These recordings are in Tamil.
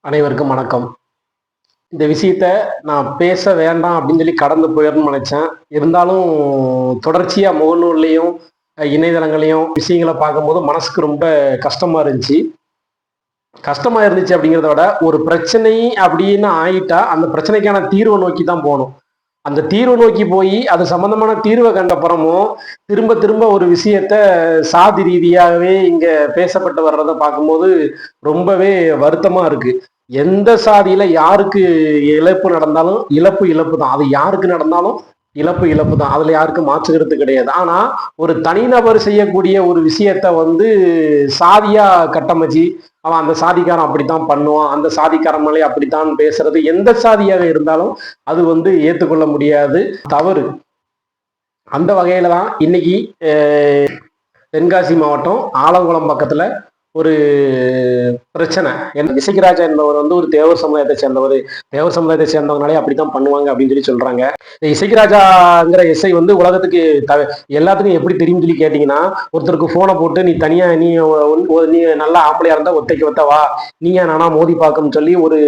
அனைவருக்கும் வணக்கம். இந்த விஷயத்த நான் பேச வேண்டாம் அப்படின்னு சொல்லி கடந்து போயிடணும்னு நினைச்சேன். இருந்தாலும் தொடர்ச்சியா முகநூல்லையும் இணையதளங்களையும் விஷயங்களை பார்க்கும்போது மனசுக்கு ரொம்ப கஷ்டமா இருந்துச்சு. கஷ்டமா இருந்துச்சு அப்படிங்கிறத விட ஒரு பிரச்சனை அப்படின்னு ஆயிட்டா அந்த பிரச்சனைக்கான தீர்வை நோக்கி தான் போகணும். அந்த தீர்வை நோக்கி போய் அது சம்பந்தமான தீர்வை கண்ட அப்புறமும் திரும்ப திரும்ப ஒரு விஷயத்த சாதி ரீதியாகவே இங்க பேசப்பட்டு வர்றதை பார்க்கும்போது ரொம்பவே வருத்தமா இருக்கு. எந்த சாதியில யாருக்கு இழப்பு நடந்தாலும் இழப்பு இழப்பு தான். அது யாருக்கு நடந்தாலும் இழப்பு இழப்பு தான். அதுல யாருக்கும் மாற்று கருத்து கிடையாது. ஆனா ஒரு தனிநபர் செய்யக்கூடிய ஒரு விஷயத்த சாதியா கட்டமைச்சு அவன் அந்த சாதிக்காரன் அப்படித்தான் பண்ணுவான், அந்த சாதிக்காரன் மேலே அப்படித்தான் பேசுறது எந்த சாதியாக இருந்தாலும் அது ஏற்றுக்கொள்ள முடியாது, தவறு. அந்த வகையில தான் இன்னைக்கு தென்காசி மாவட்டம் ஆலங்குளம் பக்கத்துல ஒரு பிரச்சனை. இசைக்கராஜா என்பவர் ஒரு தேவர் சமுதாயத்தை சேர்ந்தவர். தேவர் சமுதாயத்தை சேர்ந்தவங்கனாலே அப்படித்தான் பண்ணுவாங்க அப்படின்னு சொல்லி சொல்றாங்க. இசைக்கராஜாங்கிற இசை உலகத்துக்கு எல்லாத்துக்கும் எப்படி தெரியும் சொல்லி கேட்டீங்கன்னா, ஒருத்தருக்கு போனை போட்டு நீ தனியா நீ நல்லா ஆம்பளையா இருந்தா ஒத்தைக்கு வத்தவா, நீங்க நானா மோதி பார்க்கணும்னு சொல்லி ஒரு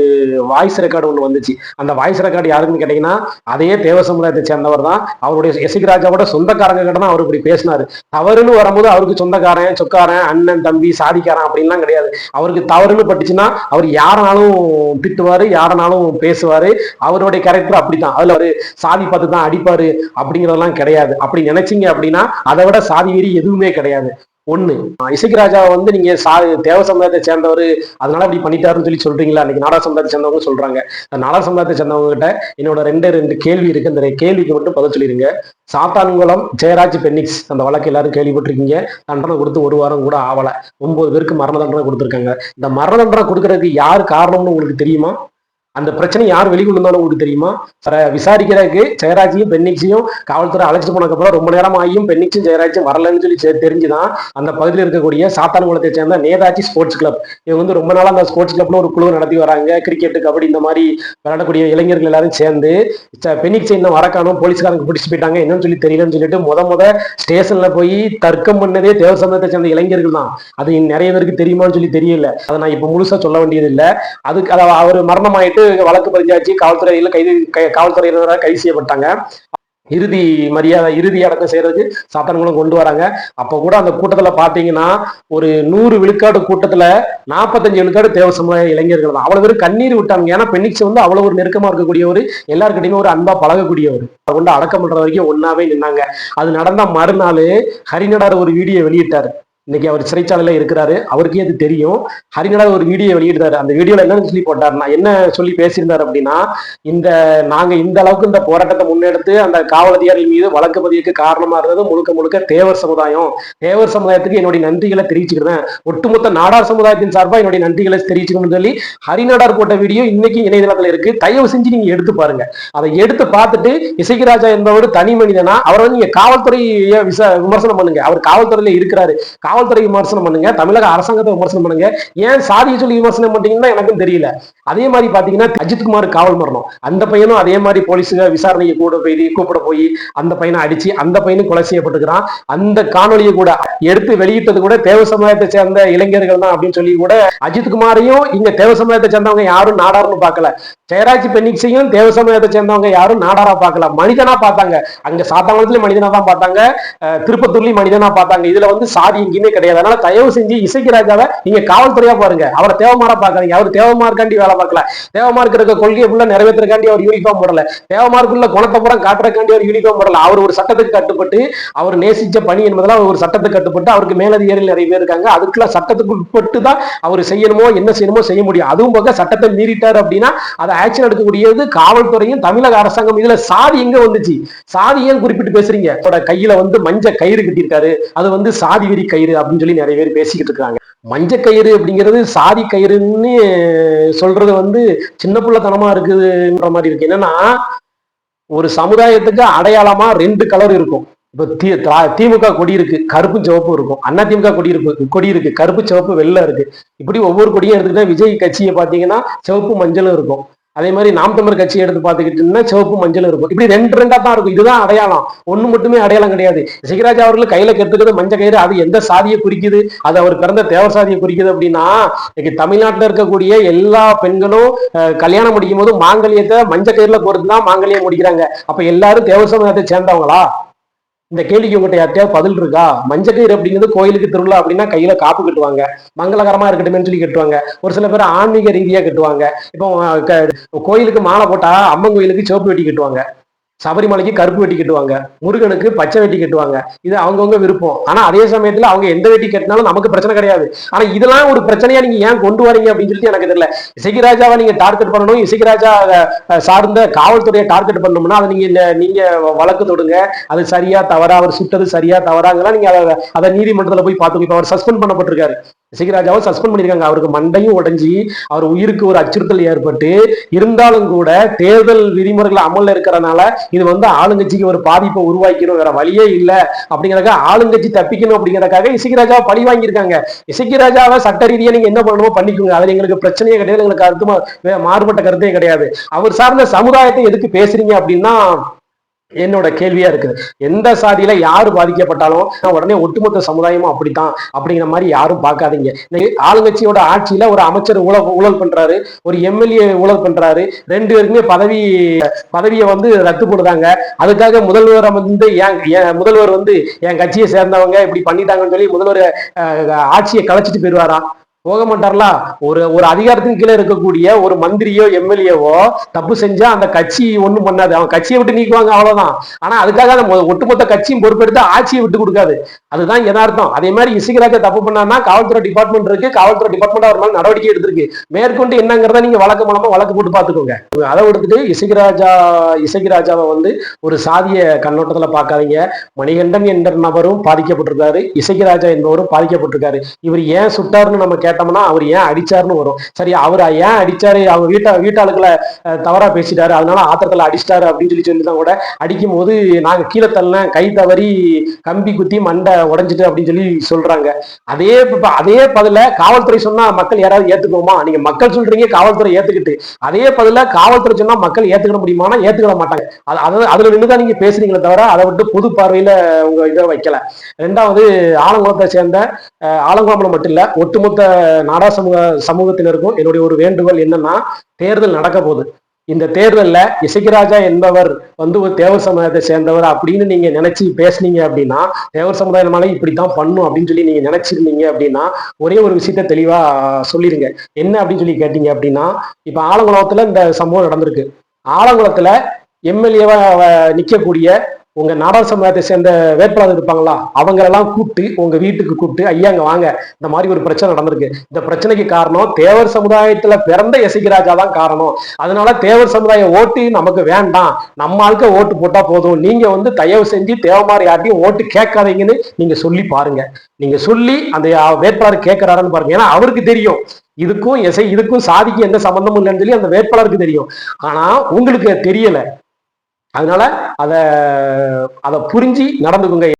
வாய்ஸ் ரெக்கார்டு ஒன்று வந்துச்சு. அந்த வாய்ஸ் ரெக்கார்டு யாருக்குன்னு கேட்டீங்கன்னா அதே தேவர் சமுதாயத்தை சேர்ந்தவர் தான். அவருடைய இசைக்கராஜாவோட சொந்தக்காரங்க கிட்ட தான் அவர் இப்படி பேசினாரு. தவறுன்னு வரும்போது அவருக்கு சொந்தக்காரன் சொக்காரன் அண்ணன் தம்பி சாதிக்காரன் அப்படின்லாம் கிடையாது. அவருக்கு தவறுன்னு பட்டுச்சுன்னா அவர் யாரனாலும் திட்டுவாரு, யாரனாலும் பேசுவாரு. அவருடைய கேரக்டர் அப்படித்தான். அதுல ஒரு சாதி பார்த்து தான் அடிப்பாரு அப்படிங்கிறதெல்லாம் கிடையாது. அப்படி நினைச்சீங்க அப்படின்னா அதை விட சாதி வெறி எதுவுமே கிடையாது. ஒண்ணு, இசைக்கராஜா நீங்க தேவ சமுதாயத்தை சேர்ந்தவர் அதனால அப்படி பண்ணிட்டாருன்னு சொல்லி சொல்றீங்களா? அன்னைக்கு நாடக சமுதாயத்தை சேர்ந்தவங்க சொல்றாங்க. நாடக சமுதாயத்தை சேர்ந்தவங்க கிட்ட என்னோட ரெண்டு கேள்வி இருக்கு. அந்த கேள்விக்கு மட்டும் பதில் சொல்லிருங்க. சாத்தான்குளம் ஜெயராஜ் பென்னிக்ஸ் அந்த வழக்கு எல்லாரும் கேள்விப்பட்டிருக்கீங்க. தண்டனை கொடுத்து 1 வாரம் கூட ஆவல. 9 பேருக்கு மரண தண்டனை கொடுத்துருக்காங்க. இந்த மரண தண்டனை கொடுக்கறதுக்கு யார் காரணம்னு உங்களுக்கு தெரியுமா? அந்த பிரச்சனை யார் வெளிக்கொண்டு வந்தாலும் உங்களுக்கு தெரியுமா? விசாரிக்கிறதுக்கு ஜெயராஜையும் பென்னிக்ஸையும் காவல்துறை அழைச்சிட்டு போனதுக்கப்புறம் ரொம்ப நேரம் ஆகியும் பென்னிக்ஸும் ஜெயராஜும் வரலன்னு சொல்லி தெரிஞ்சுதான் அந்த பகுதியில் இருக்கக்கூடிய சாத்தான்குளத்தை சேர்ந்த நேதாஜி ஸ்போர்ட்ஸ் கிளப், இவங்க ரொம்ப நாளா அந்த ஸ்போர்ட்ஸ் கிளப்ல ஒரு குழு நடத்தி வராங்க. கிரிக்கெட், கபடி இந்த மாதிரி விளையாடக்கூடிய இளைஞர்கள் எல்லாரும் சேர்ந்து பென்னிக்ஸை இன்னும் வரக்கானும் போலீஸ்காரங்க பிடிச்சு போயிட்டாங்க, என்னன்னு சொல்லி தெரியலன்னு சொல்லிட்டு முத ஸ்டேஷன்ல போய் தர்க்கம் பண்ணதே தேவ சமூகத்தை சேர்ந்த இளைஞர்கள் தான். அது நிறைய பேருக்கு தெரியுமான்னு சொல்லி தெரியல. அதை நான் இப்ப முழுசா சொல்ல வேண்டியது இல்லை. அதுக்கு அவர் மரணமாயிட்டு வழக்கு பதிஞ்சாச்சு. காவல்துறையினராக கைது செய்யப்பட்டாங்க. இறுதி அடக்கம் செய்யறதுக்கு சாத்தான்குளம் கொண்டு வராங்க. அப்ப கூட அந்த கூட்டத்துல பாத்தீங்கன்னா ஒரு 100 விழுக்காடு கூட்டத்துல 45 விழுக்காடு தேவ சமுதாய இளைஞர்கள் தான். அவ்வளவு பேர் கண்ணீர் விட்டாங்க. ஏன்னா பென்னிக்ஸ் அவ்வளவு ஒரு நெருக்கமா இருக்கக்கூடியவர், எல்லாருக்கிட்டையுமே ஒரு அன்பா பழகக்கூடியவர். கொண்டு அடக்கம் பண்ற வரைக்கும் ஒன்னாவே நின்னாங்க. அது நடந்த மறுநாள் ஹரிநடார் ஒரு வீடியோ வெளியிட்டாரு. இன்னைக்கு அவர் சிறைச்சாலையில இருக்கிறாரு. அவருக்கே அது தெரியும். ஹரிநடார் ஒரு வீடியோ வெளியிட்டாரு. அந்த வீடியோல என்னன்னு சொல்லி போட்டாருன்னா, என்ன சொல்லி பேசியிருந்தாரு அப்படின்னா, நாங்க இந்த அளவுக்கு இந்த போராட்டத்தை முன்னெடுத்து அந்த காவல் அதிகாரிகள் மீது வழக்கு பதிவுக்கு காரணமா இருந்தது முழுக்க தேவர் சமுதாயம். தேவர் சமுதாயத்துக்கு என்னுடைய நன்றிகளை தெரிவிச்சுக்கிறேன். ஒட்டுமொத்த நாடார் சமுதாயத்தின் சார்பா என்னுடைய நன்றிகளை தெரிவிச்சுக்கணும்னு சொல்லி ஹரிநடார் போட்ட வீடியோ இன்னைக்கு இணையதளத்துல இருக்கு. தயவு செஞ்சு நீங்க எடுத்து பாருங்க. அதை எடுத்து பார்த்துட்டு இசைக்கராஜா என்பவர் தனி மனிதனா, அவரை நீங்க காவல்துறையை விமர்சனம் பண்ணுங்க. அவர் காவல்துறையில இருக்கிறாரு. காவல்துறை விமர்சனம் பண்ணுங்க, தமிழக அரசாங்கத்தை விமர்சனம் பண்ணுங்க. ஏன் சாதியை சொல்லி விமர்சனம் பண்ணீங்கன்னா எனக்கும் தெரியல. அதே மாதிரி பாத்தீங்கன்னா அஜித்குமார் காவல் மரணம், அந்த பையனும் அதே மாதிரி போலீஸுங்க விசாரணையை கூப்பிட போய் அந்த பையனை அடிச்சு அந்த பையனும் கொலை செய்யப்பட்டிருக்கிறான். அந்த காணொலியை கூட எடுத்து வெளியிட்டது கூட தேவ சமுதாயத்தை சேர்ந்த இளைஞர்கள் தான் அப்படின்னு சொல்லி கூட அஜித்குமாரையும் இங்க தேவ சமுதாயத்தை சேர்ந்தவங்க யாரும் நாடார்னு பார்க்கல. ஜெயராஜ் பென்னிக்ஸையும் தேவ சமுதாயத்தை சேர்ந்தவங்க யாரும் நாடாரா பார்க்கல, மனிதனா பார்த்தாங்க. அங்க சாத்தாங்குளத்துலயும் மனிதனா தான் பார்த்தாங்க, திருப்பத்தூர்லயும் மனிதனா பார்த்தாங்க. இதுல சாதி எங்கேயுமே கிடையாது. அதனால தயவு செஞ்சு இசைக்கராஜாவை நீங்க காவல்துறையா பாருங்க. அவர் தேவமாரா பாக்காதீங்க. அவர் தேவமார்க்காண்டி வேலை பார்க்கல. தேவமார்க்கு இருக்க கொள்கையை ஃபுல்லா நிறைவேற்றுறக்காண்டி அவர் யூனிஃபார்ம் போடல. தேவமார்க்குள்ள குணத்தை புறம் காட்டுறக்காண்டி அவர் யூனிஃபார்ம் போடல. அவர் ஒரு சட்டத்துக்கு கட்டுப்பட்டு, அவர் நேசிச்ச பணி என்பதெல்லாம் அவர் ஒரு சட்டத்துக்கு கட்டுப்பட்டு, அவருக்கு மேலதிகாரிகள் நிறைய பேர் இருக்காங்க. அதுக்குள்ள சட்டத்துக்கு உட்பட்டு தான் அவர் செய்யணுமோ என்ன செய்யணுமோ செய்ய முடியும். அதுவும் போக சட்டத்தை மீறிட்டார் அப்படின்னா அதை ஆக்ஷன் எடுக்கக்கூடியது காவல்துறையும் தமிழக அரசாங்கம். இதுல சாதி எங்க வந்துச்சு? சாதி ஏன் குறிப்பிட்டு பேசுறீங்க? கையில மஞ்ச கயிறு கட்டியிருக்காரு, அது சாதி வெறி கயிறு அப்படின்னு சொல்லி நிறைய பேர் பேசிக்கிட்டு இருக்காங்க. மஞ்ச கயிறு அப்படிங்கிறது சாதி கயிறுன்னு சொல்றது சின்ன பிள்ளைத்தனமா இருக்குதுன்ற மாதிரி இருக்கு. என்னன்னா ஒரு சமுதாயத்துக்கு அடையாளமா 2 கலர் இருக்கும். இப்ப திமுக கொடி இருக்கு, கருப்பும் சிவப்பு இருக்கும். அண்ணா திமுக கொடி இருக்கு, கருப்பு சிவப்பு வெள்ளை இருக்கு. இப்படி ஒவ்வொரு கொடியும் எடுத்துக்கிட்டா விஜய் கட்சியை பாத்தீங்கன்னா சிவப்பு மஞ்சளும் இருக்கும். அதே மாதிரி நாம் தமிழர் கட்சி எடுத்து பார்த்துக்கிட்டீங்கன்னா சிவப்பு மஞ்சள் இருக்கும். இப்படி ரெண்டு ரெண்டா தான் இருக்கும். இதுதான் அடையாளம், ஒண்ணு மட்டுமே அடையாளம் கிடையாது. இசைராஜா அவர்கள் கையில கெடுத்துக்கிறது மஞ்சள் கயிறு, அது எந்த சாதியை குறிக்குது? அது அவர் பிறந்த தேவர் சாதியை குறிக்குது அப்படின்னா, இன்னைக்கு தமிழ்நாட்டில் இருக்கக்கூடிய எல்லா பெண்களும் கல்யாணம் முடிக்கும் போது மாங்கல்யத்தை மஞ்சள் கயிறுல பொறுத்து தான் மாங்கல்யம் முடிக்கிறாங்க. அப்ப எல்லாரும் தேவர் சமூகத்தை சேர்ந்தவங்களா? இந்த கேள்விக்கு உங்கள்கிட்ட யார்ட்டையாவது பதில் இருக்கா? மஞ்சக்கயிறு அப்படிங்கிறது கோயிலுக்கு திருவிழா அப்படின்னா கையில காப்பு கட்டுவாங்க, மங்களகரமா இருக்கட்டும்னு சொல்லி கட்டுவாங்க. ஒரு சில பேர் ஆன்மீக ரீதியா கட்டுவாங்க. இப்போ கோயிலுக்கு மாலை போட்டா அம்மன் கோயிலுக்கு சிவப்பு வெட்டி கட்டுவாங்க, சபரிமலைக்கு கருப்பு வெட்டி கட்டுவாங்க, முருகனுக்கு பச்சை வெட்டி கட்டுவாங்க. இது அவங்கவுங்க விருப்பம். ஆனா அதே சமயத்துல அவங்க எந்த வெட்டி கட்டினாலும் நமக்கு பிரச்சனை கிடையாது. ஆனா இதெல்லாம் ஒரு பிரச்சனையா நீங்க ஏன் கொண்டு வரீங்க அப்படின்னு சொல்லிட்டு எனக்கு தெரியல. இசைராஜாவை நீங்க டார்கெட் பண்ணணும், இசைராஜா சார்ந்த காவல்துறையை டார்கெட் பண்ணணும்னா அதை நீங்க வழக்கு தொடுங்க. அது சரியா தவறா, அவர் சுட்டது சரியா தவறாங்கலாம் நீங்க அதை நீதிமன்றத்தில் போய் பார்த்துக்கோ. இப்போ அவர் சஸ்பெண்ட் பண்ணப்பட்டிருக்காரு, இசைராஜாவை சஸ்பெண்ட் பண்ணியிருக்காங்க. அவருக்கு மண்டையும் உடைஞ்சி அவர் உயிருக்கு ஒரு அச்சுறுத்தல் ஏற்பட்டு இருந்தாலும் கூட தேர்தல் விதிமுறைகள் அமல்ல இருக்கிறனால இது ஆளுங்கட்சிக்கு ஒரு பாதிப்பை உருவாக்கணும், வேற வழியே இல்லை அப்படிங்கிறதுக்காக ஆளுங்கட்சி தப்பிக்கணும் அப்படிங்கிறதுக்காக இசைராஜாவை பழி வாங்கியிருக்காங்க. இசைராஜாவை சட்ட ரீதியா நீங்க என்ன பண்ணணுமோ பண்ணிக்கோங்க, அது எங்களுக்கு பிரச்சனையே கிடையாது, எங்களுக்கு கருத்து மாறுபட்ட கருத்தே கிடையாது. அவர் சார்ந்த சமுதாயத்தை எதுக்கு பேசுறீங்க அப்படின்னா என்னோட கேள்வியா இருக்குது. எந்த சாதியில யாரு பாதிக்கப்பட்டாலும் உடனே ஒட்டுமொத்த சமுதாயமும் அப்படித்தான் அப்படிங்கிற மாதிரி யாரும் பார்க்காதீங்க. ஆளுங்கட்சியோட ஆட்சியில ஒரு அமைச்சர் ஊழல் பண்றாரு, ஒரு எம்எல்ஏ ஊழல் பண்றாரு, ரெண்டு பேருக்குமே பதவியை ரத்து போடுறாங்க. அதுக்காக முதல்வரை முதல்வர் என் கட்சியை சேர்ந்தவங்க இப்படி பண்ணிட்டாங்கன்னு சொல்லி முதல்வர் ஆட்சியை கலைச்சிட்டு போயிடுவாரா? போக மாட்டார்ல. ஒரு அதிகாரத்தின் கீழே இருக்கக்கூடிய ஒரு மந்திரியோ எம்எல்ஏவோ தப்பு செஞ்சா அந்த கட்சி ஒண்ணும் பண்ணாது, அவன் கட்சியை விட்டு நீக்குவாங்க, அவ்வளவுதான். ஆனா அதுக்காக அந்த ஒட்டுமொத்த கட்சியும் பொறுப்பெடுத்து ஆட்சியை விட்டு கொடுக்காது. அதுதான் யதார்த்தம். அதே மாதிரி இசைராஜா தப்பு பண்ணான்னா காவல்துறை டிபார்ட்மெண்ட் இருக்கு, காவல்துறை டிபார்ட்மெண்ட் அவர் மேல நடவடிக்கை எடுத்திருக்கு. மேற்கொண்டு என்னங்கிறத நீங்க வழக்கு மூலமா வழக்கு போட்டு பாத்துக்கோங்க. அதை விடுத்துட்டு இசைராஜாவை ஒரு சாதிய கண்ணோட்டத்துல பார்க்காதீங்க. மணிகண்டன் என்ற நபரும் பாதிக்கப்பட்டிருக்காரு, இசைராஜா என்பவரும் பாதிக்கப்பட்டிருக்காரு. இவர் ஏன் சுட்டாருன்னு நம்ம கேட்டோம்னா அவர் ஏன் அடிச்சாருன்னு வரும். சரி, அவர் ஏன் அடிச்சாரு, அவங்க வீட்டாளுக்களை தவறா பேசிட்டாரு, அதனால ஆத்திரத்துல அடிச்சிட்டாரு அப்படின்னு சொல்லிதான் கூட அடிக்கும் போது நாங்க கீழே தள்ள கை தவறி கம்பி குத்தி மண்டை உடைஞ்சிட்டு அப்படின்னு சொல்லி சொல்றாங்க. அதே பதில காவல்துறை சொன்னா மக்கள் யாராவது ஏத்துக்குவோமா? நீங்க மக்கள் சொல்றீங்க, காவல்துறை ஏத்துக்கிட்டு அதே பதில காவல்துறை சொன்னா மக்கள் ஏத்துக்கிட முடியுமானா ஏத்துக்கிட மாட்டாங்க. அதுல நின்றுதான் நீங்க பேசுறீங்களே தவிர அதை விட்டு பொது பார்வையில உங்க இதை வைக்கல. ரெண்டாவது, ஆலங்குளத்தை சேர்ந்த ஆலங்குளம்ல மட்டும் இல்ல, ஒட்டுமொத்த நாடா சமூகத்தினருக்கும் என்னுடைய ஒரு வேண்டுகோள் என்னன்னா, தேர்தல் நடக்க போகுது. இந்த தேர்தல்ல இசைராஜா என்பவர் ஒரு தேவர் சமுதாயத்தை சேர்ந்தவர் அப்படின்னு நீங்க நினைச்சு பேசுனீங்க அப்படின்னா, தேவர் சமுதாயமால இப்படித்தான் பண்ணும் அப்படின்னு சொல்லி நீங்க நினைச்சிருந்தீங்க அப்படின்னா, ஒரே ஒரு விஷயத்த தெளிவா சொல்லிருங்க. என்ன அப்படின்னு சொல்லி கேட்டீங்க அப்படின்னா, இப்ப ஆலங்குளத்துல இந்த சம்பவம் நடந்திருக்கு. ஆலங்குளத்துல எம்எல்ஏவா நிக்கக்கூடிய உங்க நாடார் சமுதாயத்தை சேர்ந்த வேட்பாளர் இருப்பாங்களா, அவங்களெல்லாம் கூப்பிட்டு உங்க வீட்டுக்கு கூப்பிட்டு, ஐயா அங்க வாங்க, இந்த மாதிரி ஒரு பிரச்சனை நடந்திருக்கு, இந்த பிரச்சனைக்கு காரணம் தேவர் சமுதாயத்துல பிறந்த இசைராஜா தான் காரணம், அதனால தேவர் சமுதாய ஓட்டு நமக்கு வேண்டாம், நம்ம ஆளுக்க ஓட்டு போட்டா போதும், நீங்க தயவு செஞ்சு தேவமாரி யார்ட்டையும் ஓட்டு கேட்காதீங்கன்னு நீங்க சொல்லி பாருங்க. நீங்க சொல்லி அந்த வேட்பாளர் கேட்கிறாருன்னு பாருங்க. ஏன்னா அவருக்கு தெரியும் இதுக்கும் சாதிக்கு எந்த சம்பந்தமும் இல்லைன்னு சொல்லி அந்த வேட்பாளருக்கு தெரியும். ஆனா உங்களுக்கு தெரியல. அதனால அதை புரிஞ்சு நடந்துக்குங்க.